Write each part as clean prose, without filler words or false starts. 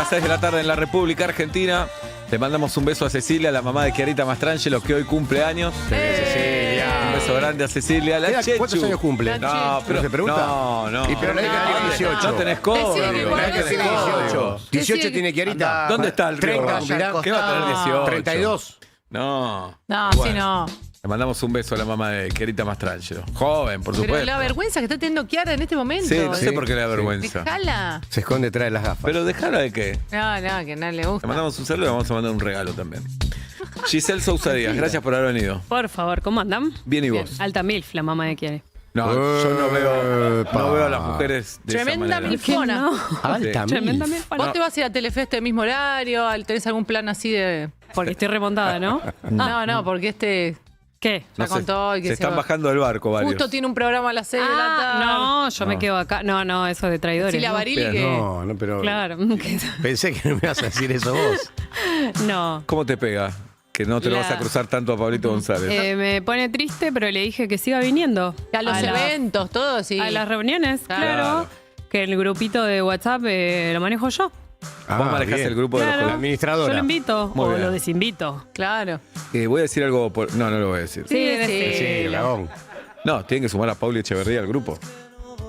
las 6 de la tarde en la República Argentina. Le mandamos un beso a Cecilia, la mamá de Chiarita Mastrangelo, que hoy cumple años. Cecilia. Un beso grande a Cecilia. La Chechu. ¿Cuántos años cumple? No, pero ¿se pregunta? No. Y pero la hija tiene 18. No tenés cobro. La hija tiene 18. 18 tiene Chiarita. ¿Dónde está el 30 cumplirá? cumplirá. ¿Qué va a tener 18? 32. No. No, Bueno, sí no. Le mandamos un beso a la mamá de Chiarita Mastrangelo. Joven, por Pero supuesto. la vergüenza que está teniendo Chiara en este momento. Sí, no sé por qué le da vergüenza. Dejala. Se esconde detrás de las gafas. Pero dejala de qué. No, que no le Le gusta. mandamos un saludo y le vamos a mandar un regalo también. Giselle Sousa Díaz, gracias por haber venido. Por favor, ¿cómo andan? Bien, ¿y vos? Alta milf, la mamá de Kiere. No, yo no veo a las mujeres de Tremenda esa manera. milfona. No. Alta Tremenda milf. milf. ¿Vos te vas a ir a Telefest el mismo horario? ¿Tenés algún plan así de...? Porque estoy remontada, ¿no? No, porque ¿Qué? ya contó y que se están va. bajando del barco varios. Justo tiene un programa a las 6 de la tarde. No, yo me quedo acá. No, eso de traidores. Cecilia ¿no? Barili Bien, que... No, pero Claro. pensé que no me ibas a decir eso vos. No. ¿Cómo te pega? Que no te lo La- vas a cruzar tanto a Pablito González. Me pone triste, pero le dije que siga viniendo. A los eventos, todo, sí. A las reuniones, Claro. claro. Que el grupito de WhatsApp lo manejo yo. Vos manejás bien. el grupo de Claro. los La jóvenes. administradora. Yo lo invito Muy o bien. lo desinvito. Claro. Voy a decir algo. No lo voy a decir. Sí, Sí, dragón. No, tienen que sumar a Pauli Echeverría al grupo.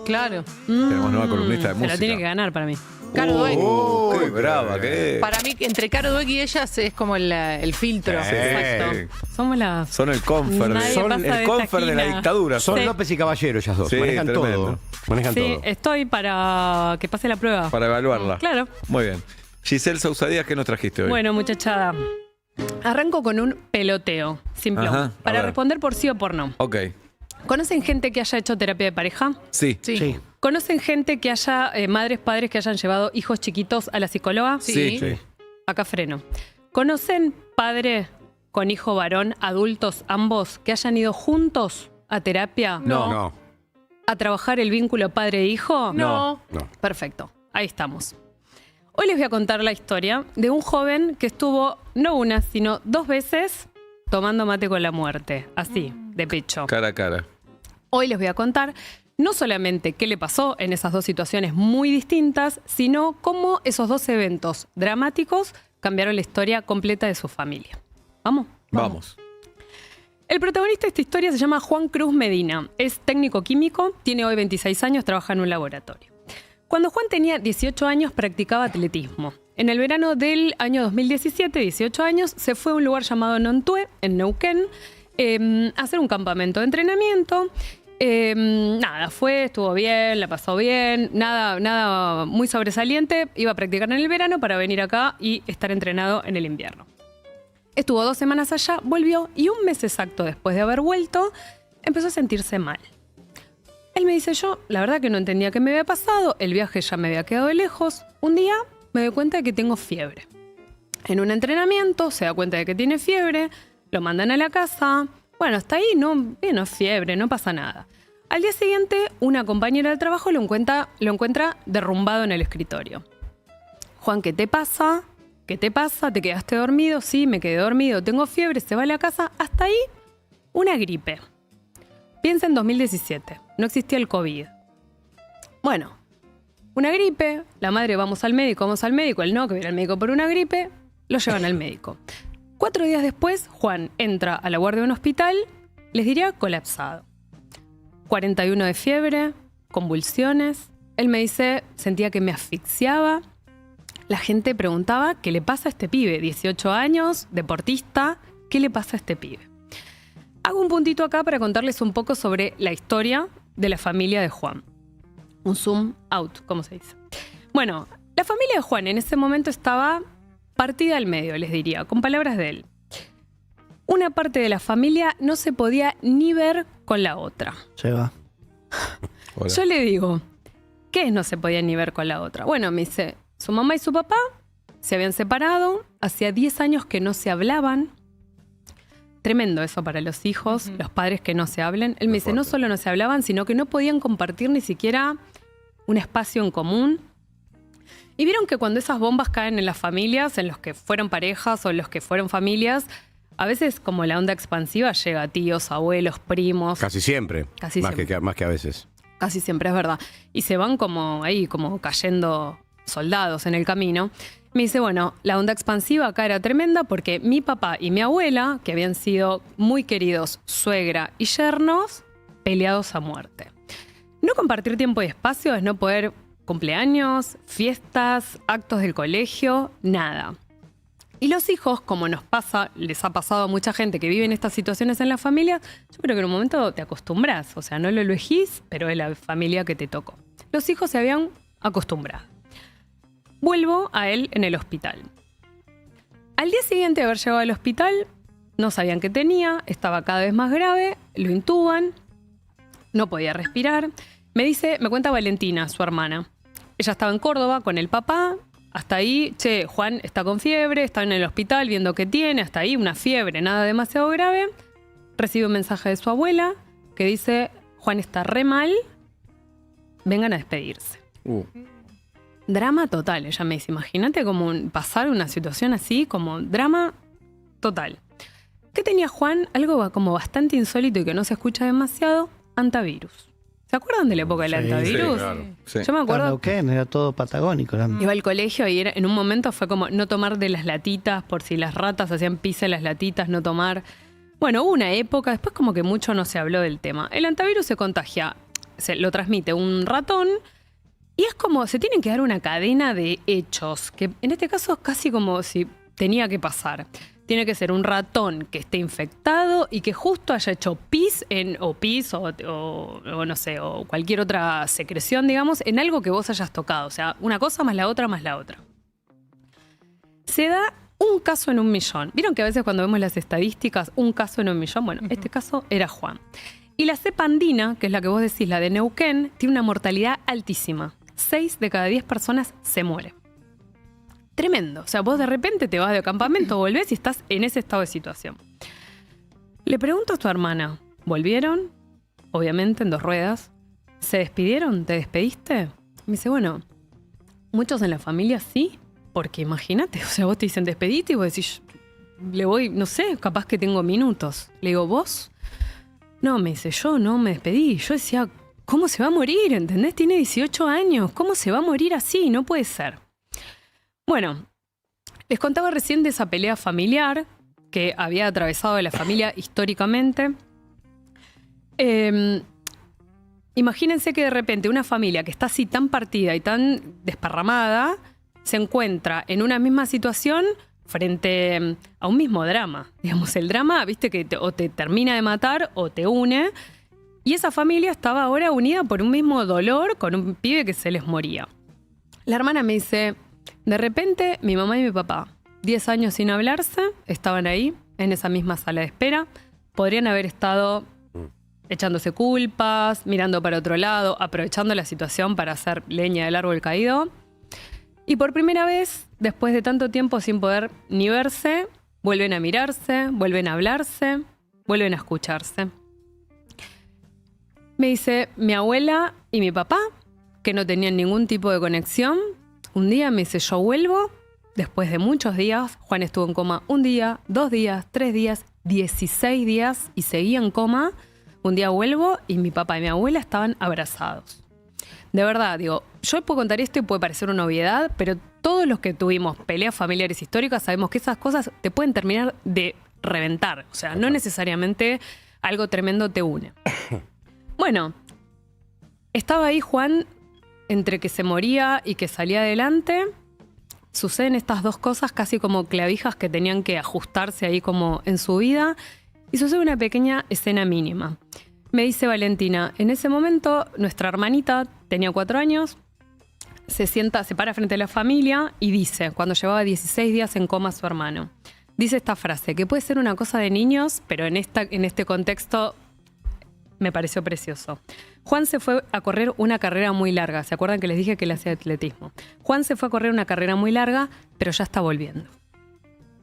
Claro. Tenemos nueva columnista de Se música. la tiene que ganar para mí. Caro Dweck. Qué brava, qué. Para mí, entre Caro Dweck y ellas es como el filtro. Sí. Exacto. Somos las... Son el confer, Nadie son pasa el de esta confer de la esquina. dictadura. Son Sí. López y Caballero ellas dos. Sí, Manejan tremendo. todo. Manejan Sí, todo. estoy para que pase la prueba. Para evaluarla. Claro. Muy bien. Giselle Sousa Díaz, ¿qué nos trajiste hoy? Bueno, muchachada. Arranco con un peloteo, simple. Ajá, a Para ver. responder por sí o por no. Ok. ¿Conocen gente que haya hecho terapia de pareja? Sí. Sí. ¿Conocen gente que haya, madres, padres que hayan llevado hijos chiquitos a la psicóloga? Sí. Sí. Acá freno. ¿Conocen padre con hijo varón, adultos ambos, que hayan ido juntos a terapia? No. ¿A trabajar el vínculo padre-hijo? No. No. Perfecto, ahí estamos. Hoy les voy a contar la historia de un joven que estuvo no una, sino 2 veces tomando mate con la muerte, así, de pecho. Cara a cara. Hoy les voy a contar no solamente qué le pasó en esas 2 situaciones muy distintas, sino cómo esos 2 eventos dramáticos cambiaron la historia completa de su familia. ¿Vamos? Vamos. El protagonista de esta historia se llama Juan Cruz Medina. Es técnico químico, tiene hoy 26 años, trabaja en un laboratorio. Cuando Juan tenía 18 años, practicaba atletismo. En el verano del año 2017, 18 años, se fue a un lugar llamado Nontué, en Neuquén, a hacer un campamento de entrenamiento. Estuvo bien, la pasó bien, nada muy sobresaliente. Iba a practicar en el verano para venir acá y estar entrenado en el invierno. Estuvo 2 semanas allá, volvió y un mes exacto después de haber vuelto, empezó a sentirse mal. Él me dice, yo la verdad que no entendía qué me había pasado, el viaje ya me había quedado de lejos. Un día me doy cuenta de que tengo fiebre. En un entrenamiento se da cuenta de que tiene fiebre, lo mandan a la casa. Bueno, hasta ahí no es fiebre, no pasa nada. Al día siguiente, una compañera de trabajo lo encuentra derrumbado en el escritorio. Juan, ¿qué te pasa? ¿Qué te pasa? ¿Te quedaste dormido? Sí, me quedé dormido, tengo fiebre, se va a la casa. Hasta ahí, una gripe. Piensa en 2017, no existía el COVID. Bueno, una gripe, la madre vamos al médico, él no, que viene al médico por una gripe, lo llevan al médico. 4 días después, Juan entra a la guardia de un hospital, les diría colapsado. 41 de fiebre, convulsiones. Él me dice, sentía que me asfixiaba. La gente preguntaba, ¿qué le pasa a este pibe? 18 años, deportista, ¿qué le pasa a este pibe? Hago un puntito acá para contarles un poco sobre la historia de la familia de Juan. Un zoom out, como se dice. Bueno, la familia de Juan en ese momento estaba partida al medio, les diría, con palabras de él. Una parte de la familia no se podía ni ver con la otra. Se va. Hola. Yo le digo, ¿qué es no se podía ni ver con la otra? Bueno, me dice, su mamá y su papá se habían separado, hacía 10 años que no se hablaban. Tremendo eso para los hijos, los padres que no se hablen. Él me dice, no solo no se hablaban, sino que no podían compartir ni siquiera un espacio en común. Y vieron que cuando esas bombas caen en las familias, en los que fueron parejas o en los que fueron familias, a veces como la onda expansiva llega a tíos, abuelos, primos. Casi siempre. Casi más siempre. más que a veces. Casi siempre, es verdad. Y se van como ahí, como cayendo soldados en el camino. Me dice, bueno, la onda expansiva acá era tremenda porque mi papá y mi abuela, que habían sido muy queridos suegra y yernos, peleados a muerte. No compartir tiempo y espacio es no poder cumpleaños, fiestas, actos del colegio, nada. Y los hijos, como les ha pasado a mucha gente que vive en estas situaciones en la familia, yo creo que en un momento te acostumbras, o sea, no lo elegís, pero es la familia que te tocó. Los hijos se habían acostumbrado. Vuelvo a él en el hospital. Al día siguiente de haber llegado al hospital, no sabían qué tenía, estaba cada vez más grave, lo intuban, no podía respirar. Me cuenta Valentina, su hermana. Ella estaba en Córdoba con el papá, hasta ahí, Juan está con fiebre, está en el hospital viendo qué tiene, hasta ahí una fiebre, nada demasiado grave. Recibe un mensaje de su abuela que dice, Juan está re mal, vengan a despedirse. Drama total, ella me dice, imagínate como pasar una situación así, como drama total. ¿Qué tenía Juan? Algo como bastante insólito y que no se escucha demasiado, antivirus. ¿Se acuerdan de la época del antivirus? Sí, claro. Sí. Yo me acuerdo. Era todo patagónico. Iba al colegio y en un momento fue como no tomar de las latitas por si las ratas hacían pis en las latitas, no tomar. Bueno, hubo una época, después como que mucho no se habló del tema. El antivirus se contagia, lo transmite un ratón y es como, se tienen que dar una cadena de hechos, que en este caso es casi como si tenía que pasar. Tiene que ser un ratón que esté infectado y que justo haya hecho pis o no sé, o cualquier otra secreción, digamos, en algo que vos hayas tocado. O sea, una cosa más la otra más la otra. Se da un caso en 1.000.000. ¿Vieron que a veces cuando vemos las estadísticas, un caso en 1.000.000? Bueno, este caso era Juan. Y la cepa andina, que es la que vos decís, la de Neuquén, tiene una mortalidad altísima. 6 de cada 10 personas se mueren. Tremendo. O sea, vos de repente te vas de campamento, volvés y estás en ese estado de situación. Le pregunto a tu hermana, ¿volvieron? Obviamente en 2 ruedas. ¿Se despidieron? ¿Te despediste? Me dice, bueno, muchos en la familia sí, porque imagínate, o sea, vos te dicen despedite y vos decís, le voy, no sé, capaz que tengo minutos. Le digo, ¿vos? No, me dice, yo no me despedí. Yo decía, ¿cómo se va a morir? ¿Entendés? Tiene 18 años. ¿Cómo se va a morir así? No puede ser. Bueno, les contaba recién de esa pelea familiar que había atravesado la familia históricamente. Imagínense que de repente una familia que está así tan partida y tan desparramada se encuentra en una misma situación frente a un mismo drama. Digamos, el drama, viste, que o te termina de matar o te une. Y esa familia estaba ahora unida por un mismo dolor con un pibe que se les moría. La hermana me dice, de repente mi mamá y mi papá, 10 años sin hablarse, estaban ahí, en esa misma sala de espera. Podrían haber estado echándose culpas, mirando para otro lado, aprovechando la situación para hacer leña del árbol caído. Y por primera vez, después de tanto tiempo sin poder ni verse, vuelven a mirarse, vuelven a hablarse, vuelven a escucharse. Me dice, mi abuela y mi papá, que no tenían ningún tipo de conexión, un día me dice, yo vuelvo, después de muchos días, Juan estuvo en coma 1 día, 2 días, 3 días, 16 días y seguía en coma. Un día vuelvo y mi papá y mi abuela estaban abrazados. De verdad, digo, yo puedo contar esto y puede parecer una obviedad, pero todos los que tuvimos peleas familiares históricas sabemos que esas cosas te pueden terminar de reventar. O sea, no necesariamente algo tremendo te une. Bueno, estaba ahí Juan entre que se moría y que salía adelante. Suceden estas 2 cosas casi como clavijas que tenían que ajustarse ahí como en su vida. Y sucede una pequeña escena mínima. Me dice Valentina, en ese momento nuestra hermanita tenía 4 años, se para frente a la familia y dice, cuando llevaba 16 días en coma su hermano, dice esta frase, que puede ser una cosa de niños, pero en este contexto me pareció precioso. Juan se fue a correr una carrera muy larga. ¿Se acuerdan que les dije que él hacía atletismo? Juan se fue a correr una carrera muy larga, pero ya está volviendo.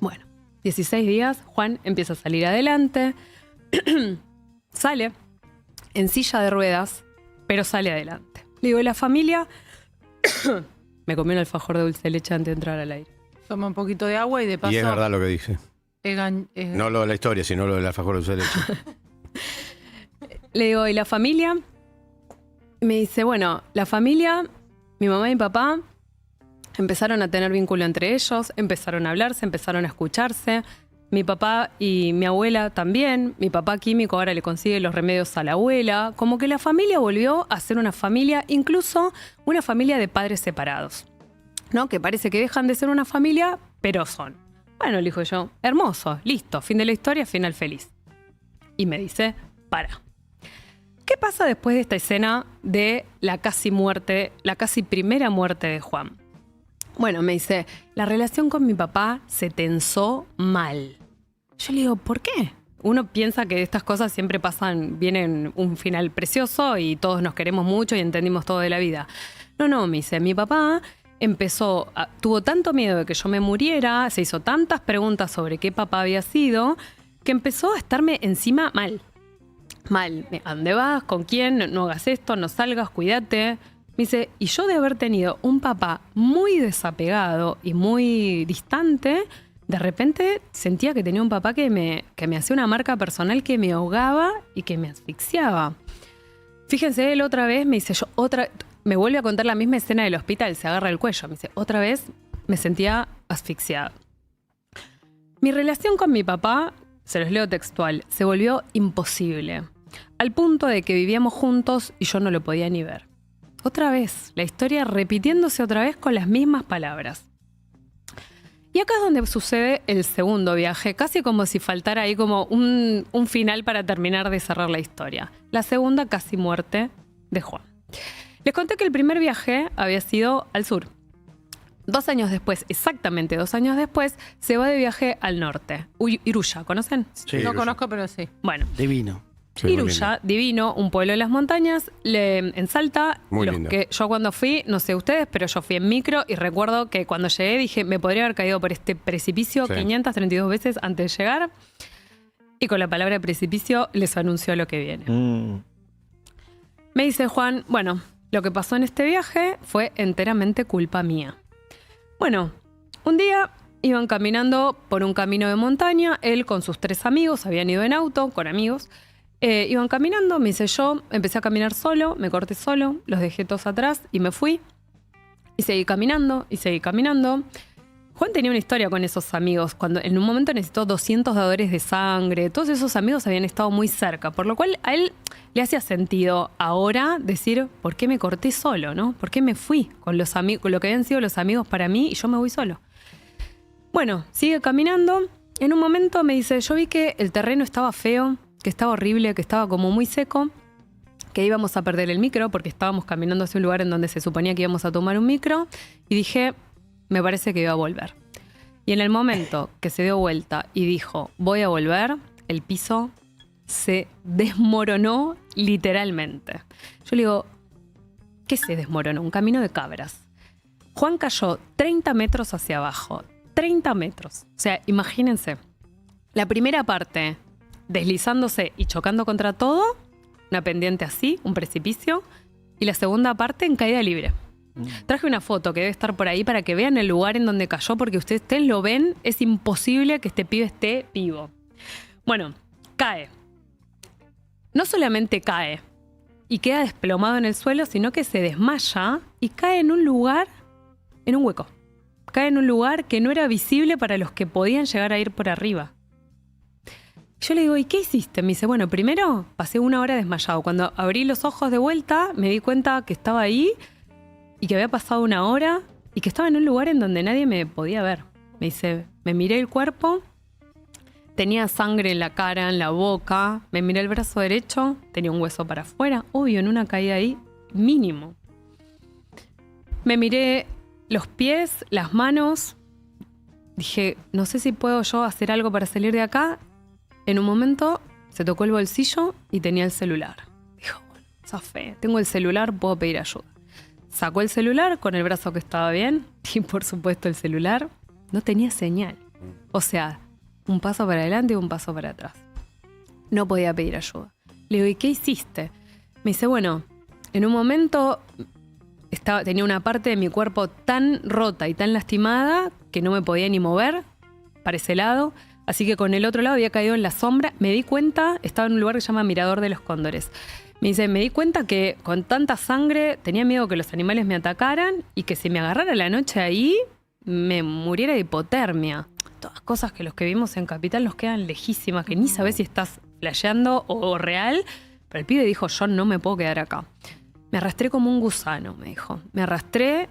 Bueno, 16 días, Juan empieza a salir adelante, sale en silla de ruedas, pero sale adelante. Le digo, la familia... Me comí un alfajor de dulce de leche antes de entrar al aire. Toma un poquito de agua y de paso... Y es verdad lo que dice. No lo de la historia, sino lo del alfajor de dulce de leche. Le digo, ¿y la familia? Me dice, bueno, la familia, mi mamá y mi papá, Empezaron a tener vínculo entre ellos, empezaron a hablarse, empezaron a escucharse. Mi papá y mi abuela también. Mi papá químico ahora le consigue los remedios a la abuela. Como que la familia volvió a ser una familia, incluso una familia de padres separados, ¿no? Que parece que dejan de ser una familia, pero son. Bueno, le dijo yo, hermoso, listo, fin de la historia, final feliz. Y me dice, para. ¿Qué pasa después de esta escena de la casi primera muerte de Juan? Bueno, me dice, la relación con mi papá se tensó mal. Yo le digo, ¿por qué? Uno piensa que estas cosas siempre vienen un final precioso y todos nos queremos mucho y entendimos todo de la vida. No, me dice, mi papá tuvo tanto miedo de que yo me muriera, se hizo tantas preguntas sobre qué papá había sido, que empezó a estarme encima mal. Mal, ¿a dónde vas? ¿Con quién? No hagas esto, no salgas, cuídate. Me dice, y yo de haber tenido un papá muy desapegado y muy distante, de repente sentía que tenía un papá que me hacía una marca personal que me ahogaba y que me asfixiaba. Fíjense, él otra vez me dice, me vuelve a contar la misma escena del hospital, se agarra el cuello. Me dice, otra vez me sentía asfixiada. Mi relación con mi papá, se los leo textual, se volvió imposible. Al punto de que vivíamos juntos y yo no lo podía ni ver. Otra vez, la historia repitiéndose otra vez con las mismas palabras. Y acá es donde sucede el segundo viaje, casi como si faltara ahí como un final para terminar de cerrar la historia. La segunda casi muerte de Juan. Les conté que el primer viaje había sido al sur. 2 años después, exactamente 2 años después, se va de viaje al norte. Iruya, ¿conocen? Sí, No Iruya. conozco, pero sí. Bueno, Divino. Sí, muy Iruya, divino, un pueblo de las montañas, en Salta. Muy lindo. Que yo cuando fui, no sé ustedes, pero yo fui en micro y recuerdo que cuando llegué dije, me podría haber caído por este precipicio Sí. 532 veces antes de llegar. Y con la palabra precipicio les anunció lo que viene. Me dice Juan, bueno, lo que pasó en este viaje fue enteramente culpa mía. Bueno, un día iban caminando por un camino de montaña, él con sus 3 amigos, habían ido en auto con amigos. Iban caminando, me dice yo, empecé a caminar solo, me corté solo, los dejé todos atrás y me fui. Y seguí caminando, y seguí caminando. Juan tenía una historia con esos amigos, cuando en un momento necesitó 200 dadores de sangre, todos esos amigos habían estado muy cerca, por lo cual a él le hacía sentido ahora decir, ¿por qué me corté solo, no? ¿Por qué me fui con los amigos, con lo que habían sido los amigos para mí y yo me voy solo? Bueno, sigue caminando, en un momento me dice, yo vi que el terreno estaba feo, que estaba horrible, que estaba como muy seco, que íbamos a perder el micro porque estábamos caminando hacia un lugar en donde se suponía que íbamos a tomar un micro y dije, me parece que iba a volver. Y en el momento que se dio vuelta y dijo, voy a volver, el piso se desmoronó literalmente. Yo le digo, ¿qué se desmoronó? Un camino de cabras. Juan cayó 30 metros hacia abajo. 30 metros. O sea, imagínense. La primera parte deslizándose y chocando contra todo, una pendiente así, un precipicio, y la segunda parte en caída libre. Traje una foto que debe estar por ahí para que vean el lugar en donde cayó, porque ustedes lo ven, es imposible que este pibe esté vivo. Bueno, cae. No solamente cae y queda desplomado en el suelo, sino que se desmaya y cae en un lugar, en un hueco. Cae en un lugar que no era visible para los que podían llegar a ir por arriba. Yo le digo, ¿y qué hiciste? Me dice, bueno, primero pasé 1 hora desmayado. Cuando abrí los ojos de vuelta, me di cuenta que estaba ahí y que había pasado 1 hora y que estaba en un lugar en donde nadie me podía ver. Me dice, me miré el cuerpo, tenía sangre en la cara, en la boca, me miré el brazo derecho, tenía un hueso para afuera, obvio, en una caída ahí, mínimo. Me miré los pies, las manos, dije, no sé si puedo yo hacer algo para salir de acá. En un momento se tocó el bolsillo y tenía el celular. Dijo, bueno, zafé, tengo el celular, puedo pedir ayuda. Sacó el celular con el brazo que estaba bien y por supuesto el celular no tenía señal. O sea, un paso para adelante y un paso para atrás. No podía pedir ayuda. Le digo, ¿y qué hiciste? Me dice, bueno, en un momento tenía una parte de mi cuerpo tan rota y tan lastimada que no me podía ni mover para ese lado. Así que con el otro lado había caído en la sombra. Me di cuenta, estaba en un lugar que se llama Mirador de los Cóndores. Me dice, me di cuenta que con tanta sangre tenía miedo que los animales me atacaran y que si me agarrara la noche ahí, me muriera de hipotermia. Todas cosas que los que vimos en Capital nos quedan lejísimas, que ni sabes si estás flasheando o real. Pero el pibe dijo, yo no me puedo quedar acá. Me arrastré como un gusano, me dijo. Me arrastré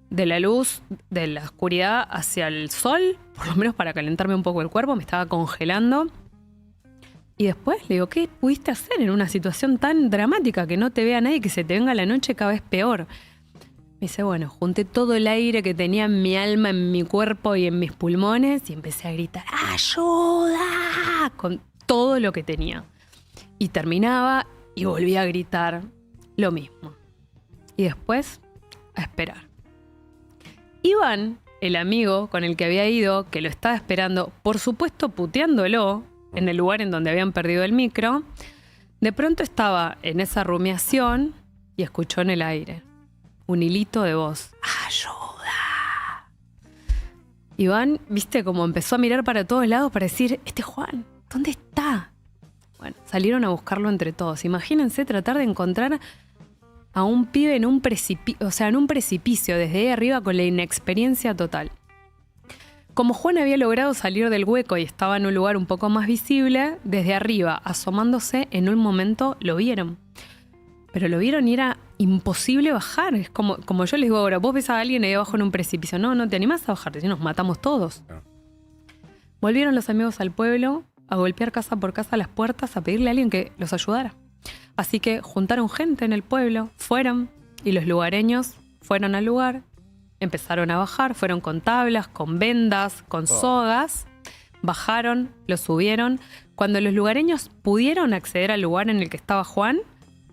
de la luz, de la oscuridad hacia el sol, por lo menos para calentarme un poco el cuerpo, me estaba congelando. Y después le digo, ¿qué pudiste hacer en una situación tan dramática que no te vea nadie, que se te venga la noche cada vez peor? Me dice, bueno, junté todo el aire que tenía en mi alma, en mi cuerpo y en mis pulmones y empecé a gritar, ¡ayuda! Con todo lo que tenía. Y terminaba y volvía a gritar lo mismo. Y después, a esperar. Iván, el amigo con el que había ido, que lo estaba esperando, por supuesto puteándolo en el lugar en donde habían perdido el micro, de pronto estaba en esa rumiación y escuchó en el aire un hilito de voz. ¡Ayuda! Iván, viste, como empezó a mirar para todos lados para decir, Juan, ¿dónde está? Bueno, salieron a buscarlo entre todos. Imagínense tratar de encontrar a un pibe en un precipicio, desde ahí arriba con la inexperiencia total. Como Juan había logrado salir del hueco y estaba en un lugar un poco más visible, desde arriba, asomándose, en un momento lo vieron. Pero lo vieron y era imposible bajar. Es como yo les digo ahora, vos ves a alguien ahí abajo en un precipicio. No te animás a bajar, si nos matamos todos. Volvieron los amigos al pueblo a golpear casa por casa las puertas, a pedirle a alguien que los ayudara. Así que juntaron gente en el pueblo, fueron, y los lugareños fueron al lugar, empezaron a bajar, fueron con tablas, con vendas, con sogas, bajaron, lo subieron. Cuando los lugareños pudieron acceder al lugar en el que estaba Juan,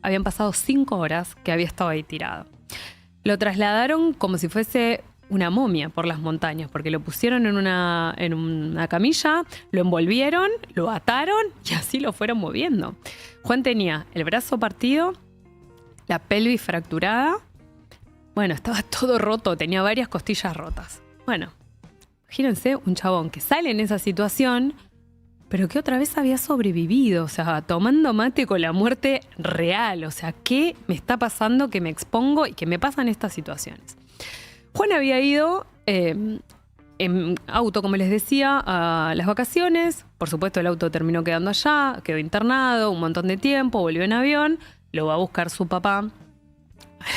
habían pasado 5 horas que había estado ahí tirado. Lo trasladaron como si fuese una momia por las montañas, porque lo pusieron en una camilla, lo envolvieron, lo ataron y así lo fueron moviendo. Juan tenía el brazo partido, la pelvis fracturada, bueno, estaba todo roto, tenía varias costillas rotas. Bueno, imagínense un chabón que sale en esa situación, pero que otra vez había sobrevivido, o sea, tomando mate con la muerte real. O sea, ¿qué me está pasando que me expongo y que me pasan estas situaciones? Juan había ido en auto, como les decía, a las vacaciones. Por supuesto, el auto terminó quedando allá, quedó internado un montón de tiempo, volvió en avión, lo va a buscar su papá al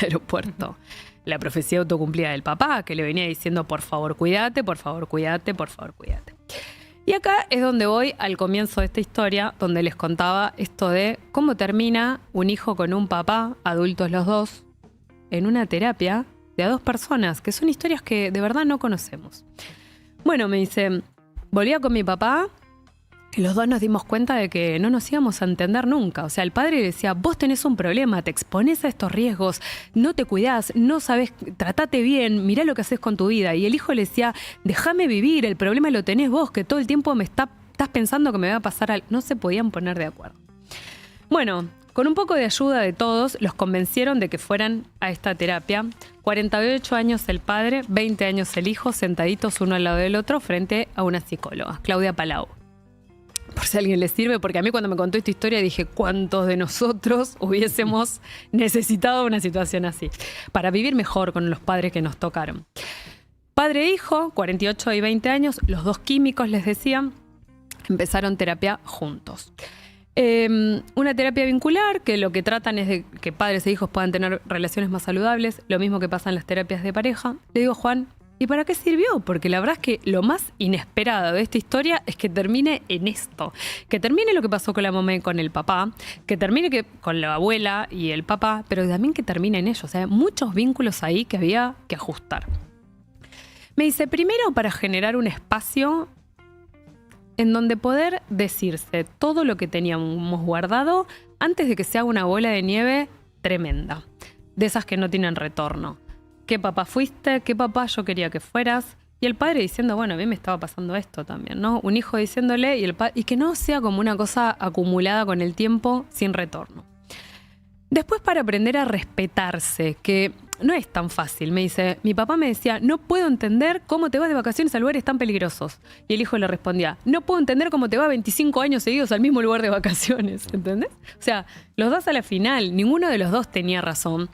aeropuerto. La profecía autocumplida del papá, que le venía diciendo, por favor, cuídate, por favor, cuídate, por favor, cuídate. Y acá es donde voy al comienzo de esta historia, donde les contaba esto de cómo termina un hijo con un papá, adultos los dos, en una terapia de a 2 personas, que son historias que de verdad no conocemos. Bueno, me dice, volvía con mi papá y los dos nos dimos cuenta de que no nos íbamos a entender nunca. O sea, el padre decía, vos tenés un problema, te exponés a estos riesgos, no te cuidás, no sabés, tratate bien, mirá lo que haces con tu vida. Y el hijo le decía, déjame vivir, el problema lo tenés vos, que todo el tiempo estás pensando que me va a pasar algo. No se podían poner de acuerdo. Bueno, con un poco de ayuda de todos, los convencieron de que fueran a esta terapia. 48 años el padre, 20 años el hijo, sentaditos uno al lado del otro frente a una psicóloga, Claudia Palau. Por si a alguien le sirve, porque a mí cuando me contó esta historia dije, ¿cuántos de nosotros hubiésemos necesitado una situación así? Para vivir mejor con los padres que nos tocaron. Padre e hijo, 48 y 20 años, los dos químicos, les decían, empezaron terapia juntos. Una terapia vincular, que lo que tratan es de que padres e hijos puedan tener relaciones más saludables, lo mismo que pasa en las terapias de pareja. Le digo, Juan, ¿y para qué sirvió? Porque la verdad es que lo más inesperado de esta historia es que termine en esto. Que termine lo que pasó con la mamá y con el papá, que termine con la abuela y el papá, pero también que termine en ellos. O sea, muchos vínculos ahí que había que ajustar. Me dice, primero para generar un espacio en donde poder decirse todo lo que teníamos guardado antes de que sea una bola de nieve tremenda. De esas que no tienen retorno. ¿Qué papá fuiste? ¿Qué papá yo quería que fueras? Y el padre diciendo, bueno, a mí me estaba pasando esto también, ¿no? Un hijo diciéndole y que no sea como una cosa acumulada con el tiempo sin retorno. Después para aprender a respetarse, que no es tan fácil. Me dice, mi papá me decía, no puedo entender cómo te vas de vacaciones a lugares tan peligrosos. Y el hijo le respondía, no puedo entender cómo te vas 25 años seguidos al mismo lugar de vacaciones. ¿Entendés? O sea, los dos a la final, ninguno de los dos tenía razón.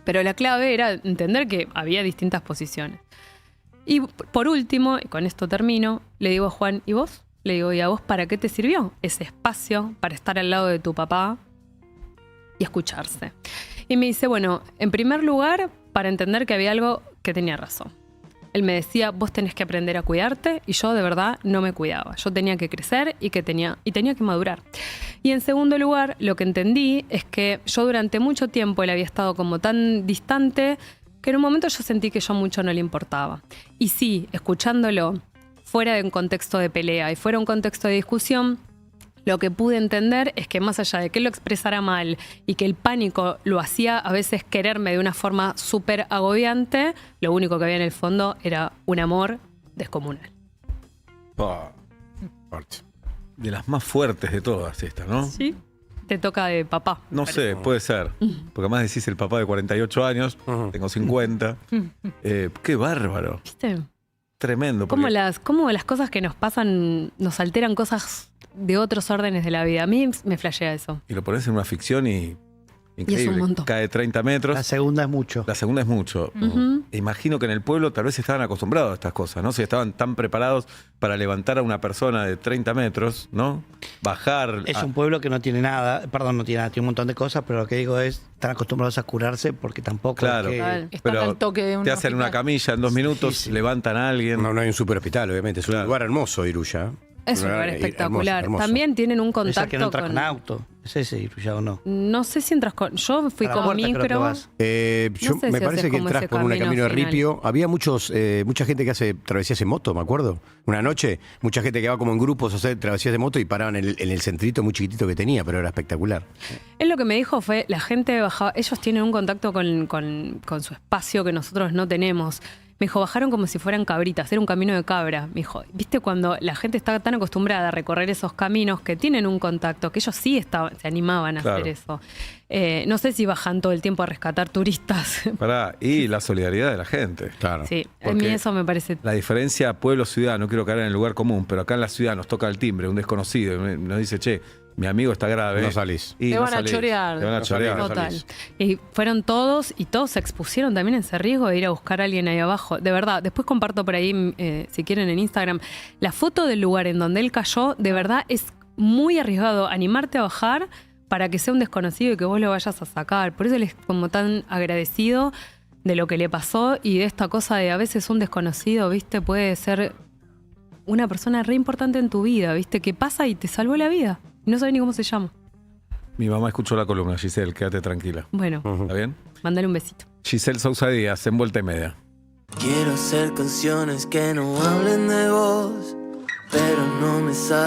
Pero la clave era entender que había distintas posiciones. Y por último, y con esto termino, le digo a Juan, ¿y vos? Le digo, ¿y a vos para qué te sirvió ese espacio para estar al lado de tu papá y escucharse? Y me dice, bueno, en primer lugar, para entender que había algo que tenía razón. Él me decía, vos tenés que aprender a cuidarte, y yo de verdad no me cuidaba. Yo tenía que crecer y tenía que madurar. Y en segundo lugar, lo que entendí es que yo durante mucho tiempo él había estado como tan distante que en un momento yo sentí que yo mucho no le importaba. Y sí, escuchándolo fuera de un contexto de pelea y fuera de un contexto de discusión, lo que pude entender es que más allá de que él lo expresara mal y que el pánico lo hacía a veces quererme de una forma súper agobiante, lo único que había en el fondo era un amor descomunal. Fuerte. De las más fuertes de todas esta, ¿no? Sí. Te toca de papá. No sé, puede ser. Porque además decís el papá de 48 años, tengo 50. Qué bárbaro. ¿Viste? Tremendo. Cómo las cosas que nos pasan nos alteran cosas de otros órdenes de la vida. A mí me flashea eso. Y lo pones en una ficción y increíble. Y es un montón. Cae 30 metros. La segunda es mucho. La segunda es mucho. Imagino que en el pueblo tal vez estaban acostumbrados a estas cosas, ¿no? Si estaban tan preparados para levantar a una persona de 30 metros, ¿no? Bajar. Es un pueblo que no tiene nada, perdón, no tiene nada, tiene un montón de cosas, pero lo que digo es, están acostumbrados a curarse porque tampoco Claro. es que... Están Pero al toque de un te hacen una hospital. camilla en 2 minutos, Sí. levantan a alguien. No hay un superhospital, obviamente. Es un lugar hermoso, Iruya. Es un lugar espectacular. Hermoso. También tienen un Esa contacto que no entras con... con auto. ¿Es ese Iruya o no? No sé si entras con... Yo fui A la con puerta creo que micro. vas. Yo No sé me si parece haces que como entras ese por un camino camino de final. ripio. Había mucha gente que hace travesías en moto, me acuerdo. Una noche, mucha gente que va como en grupos a hacer travesías de moto y paraban en el centrito muy chiquitito que tenía, pero era espectacular. Él lo que me dijo fue, la gente bajaba, ellos tienen un contacto con su espacio que nosotros no tenemos. Me dijo, bajaron como si fueran cabritas, era un camino de cabra. Me dijo, ¿viste cuando la gente está tan acostumbrada a recorrer esos caminos que tienen un contacto, que ellos sí se animaban a Claro. hacer eso? No sé si bajan todo el tiempo a rescatar turistas. Y la solidaridad de la gente. Claro. Sí, a mí Porque eso me parece... La diferencia pueblo-ciudad, no quiero caer en el lugar común, pero acá en la ciudad nos toca el timbre, un desconocido, y nos dice, che, mi amigo está grave. No salís. Y Te no van a salís. chorear. Te van a No chorear. salís, no Total. salís. Y fueron todos, y todos se expusieron también en ese riesgo de ir a buscar a alguien ahí abajo. De verdad, después comparto por ahí, si quieren, en Instagram, la foto del lugar en donde él cayó. De verdad, es muy arriesgado animarte a bajar para que sea un desconocido y que vos lo vayas a sacar. Por eso él es como tan agradecido de lo que le pasó y de esta cosa de a veces un desconocido, ¿viste? Puede ser una persona re importante en tu vida, ¿viste? Que pasa y te salvó la vida. Y no sabes ni cómo se llama. Mi mamá escuchó la columna, Giselle, quédate tranquila. Bueno, ¿Está bien? mándale un besito. Giselle Sousa Díaz, en Vuelta y Media. Quiero hacer canciones que no hablen de vos, pero no me sale.